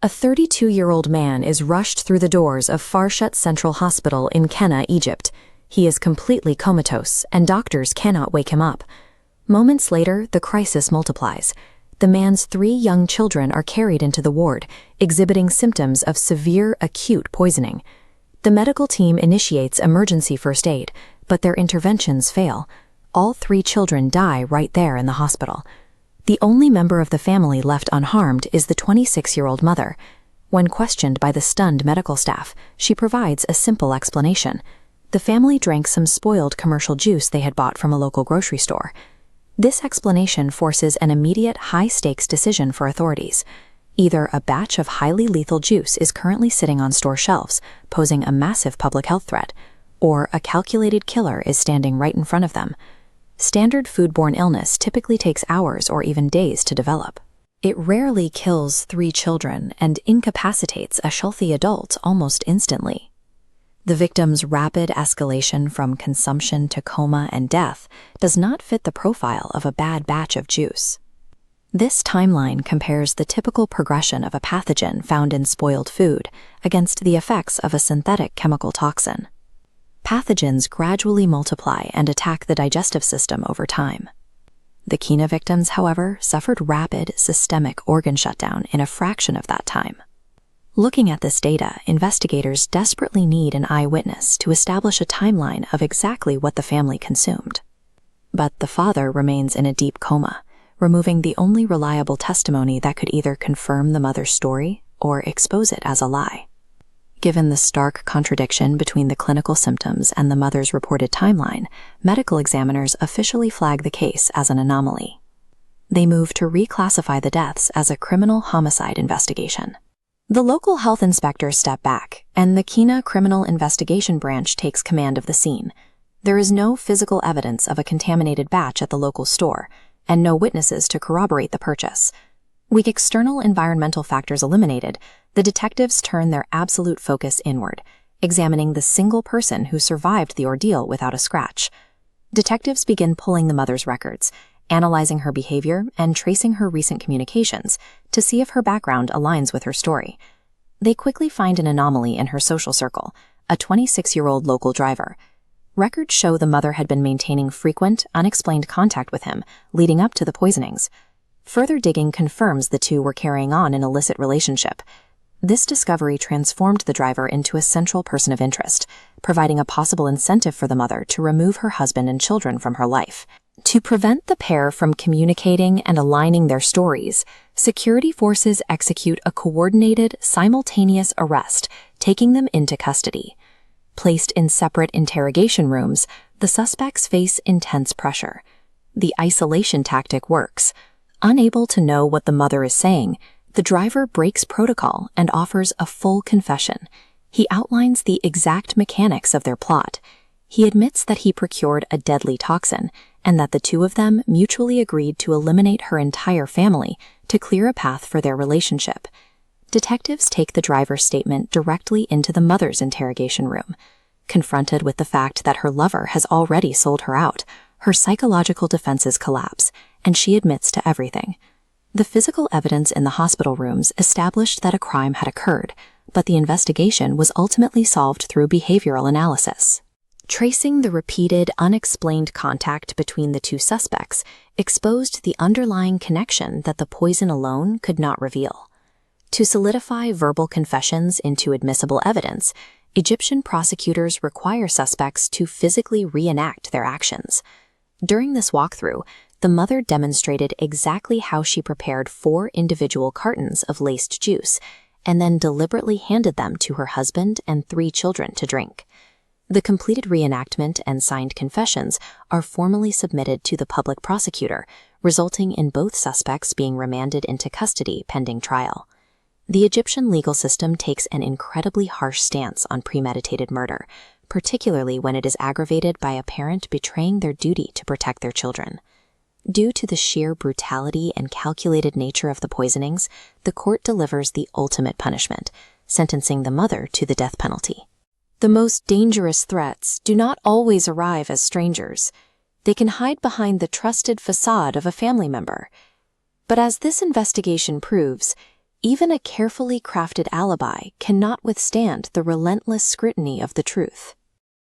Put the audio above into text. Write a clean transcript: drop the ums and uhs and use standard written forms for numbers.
A 32-year-old man is rushed through the doors of Farshat Central Hospital in Qena, Egypt. He is completely comatose, and doctors cannot wake him up. Moments later, the crisis multiplies. The man's 3 young children are carried into the ward, exhibiting symptoms of severe acute poisoning. The medical team initiates emergency first aid, but their interventions fail. All 3 children die right there in the hospital. The only member of the family left unharmed is the 26-year-old mother. When questioned by the stunned medical staff, she provides a simple explanation. The family drank some spoiled commercial juice they had bought from a local grocery store. This explanation forces an immediate high-stakes decision for authorities. Either a batch of highly lethal juice is currently sitting on store shelves, posing a massive public health threat, or a calculated killer is standing right in front of them. Standard foodborne illness typically takes hours or even days to develop. It rarely kills 3 children and incapacitates a healthy adult almost instantly. The victim's rapid escalation from consumption to coma and death does not fit the profile of a bad batch of juice. This timeline compares the typical progression of a pathogen found in spoiled food against the effects of a synthetic chemical toxin. Pathogens gradually multiply and attack the digestive system over time. The Qena victims, however, suffered rapid, systemic organ shutdown in a fraction of that time. Looking at this data, investigators desperately need an eyewitness to establish a timeline of exactly what the family consumed. But the father remains in a deep coma, removing the only reliable testimony that could either confirm the mother's story or expose it as a lie. Given the stark contradiction between the clinical symptoms and the mother's reported timeline, medical examiners officially flag the case as an anomaly. They move to reclassify the deaths as a criminal homicide investigation. The local health inspectors step back, and the Qena Criminal Investigation Branch takes command of the scene. There is no physical evidence of a contaminated batch at the local store, and no witnesses to corroborate the purchase. With external environmental factors eliminated, the detectives turn their absolute focus inward, examining the single person who survived the ordeal without a scratch. Detectives begin pulling the mother's records, analyzing her behavior and tracing her recent communications to see if her background aligns with her story. They quickly find an anomaly in her social circle, a 26-year-old local driver. Records show the mother had been maintaining frequent, unexplained contact with him leading up to the poisonings. Further digging confirms the two were carrying on an illicit relationship. This discovery transformed the driver into a central person of interest, providing a possible incentive for the mother to remove her husband and children from her life. To prevent the pair from communicating and aligning their stories, security forces execute a coordinated, simultaneous arrest, taking them into custody. Placed in separate interrogation rooms, the suspects face intense pressure. The isolation tactic works. Unable to know what the mother is saying, the driver breaks protocol and offers a full confession. He outlines the exact mechanics of their plot. He admits that he procured a deadly toxin and that the two of them mutually agreed to eliminate her entire family to clear a path for their relationship. Detectives take the driver's statement directly into the mother's interrogation room. Confronted with the fact that her lover has already sold her out, her psychological defenses collapse, and she admits to everything. The physical evidence in the hospital rooms established that a crime had occurred, but the investigation was ultimately solved through behavioral analysis. Tracing the repeated, unexplained contact between the two suspects exposed the underlying connection that the poison alone could not reveal. To solidify verbal confessions into admissible evidence, Egyptian prosecutors require suspects to physically reenact their actions. During this walkthrough, the mother demonstrated exactly how she prepared 4 individual cartons of laced juice and then deliberately handed them to her husband and 3 children to drink. The completed reenactment and signed confessions are formally submitted to the public prosecutor, resulting in both suspects being remanded into custody pending trial. The Egyptian legal system takes an incredibly harsh stance on premeditated murder, particularly when it is aggravated by a parent betraying their duty to protect their children. Due to the sheer brutality and calculated nature of the poisonings, the court delivers the ultimate punishment, sentencing the mother to the death penalty. The most dangerous threats do not always arrive as strangers. They can hide behind the trusted facade of a family member. But as this investigation proves, Even a carefully crafted alibi cannot withstand the relentless scrutiny of the truth.